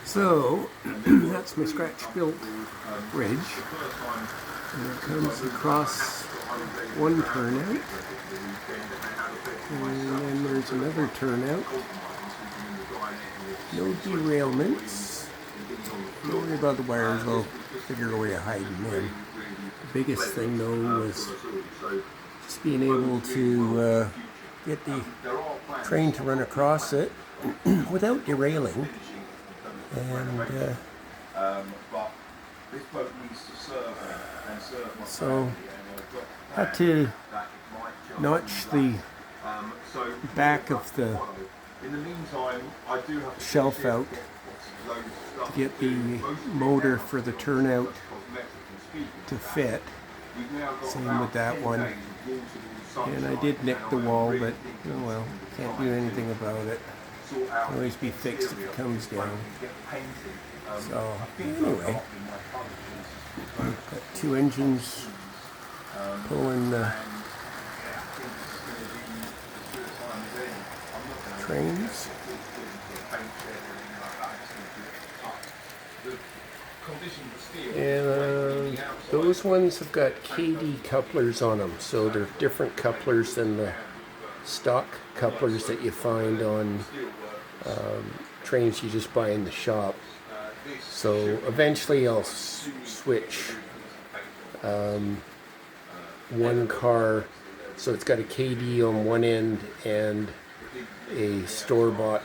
So that's my scratch-built bridge, and it comes across one turnout, and then there's another turnout. No derailments. Don't worry about the wires, I'll figure a way to hide them in. The biggest thing though was just being able to get the train to run across it without derailing. And so had to notch the back of the shelf out to get the motor for the turnout to fit. Same with that one. And I did nick the wall, but oh well, can't do anything about it. Can always be fixed if it comes down. So anyway, got two engines pulling the trains. And those ones have got KD couplers on them, so they're different couplers than the stock couplers that you find on trains you just buy in the shop. So eventually I'll switch one car, so it's got a KD on one end and a store-bought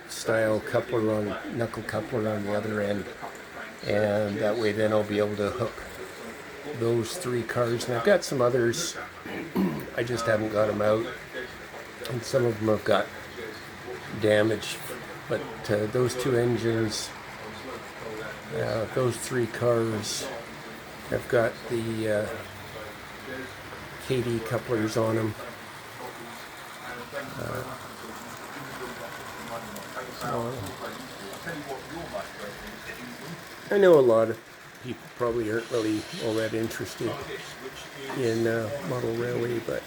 style coupler on knuckle coupler on the other end, and that way then I'll be able to hook those three cars. And I've got some others, I just haven't got them out, and some of them have got damage, but those two engines, those three cars have got the KD couplers on them. I know a lot of people probably aren't really all that interested in model railway, but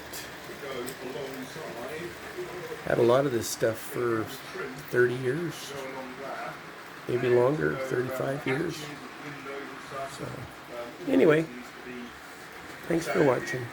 had a lot of this stuff for 30 years, maybe longer, 35 years. So anyway, thanks for watching.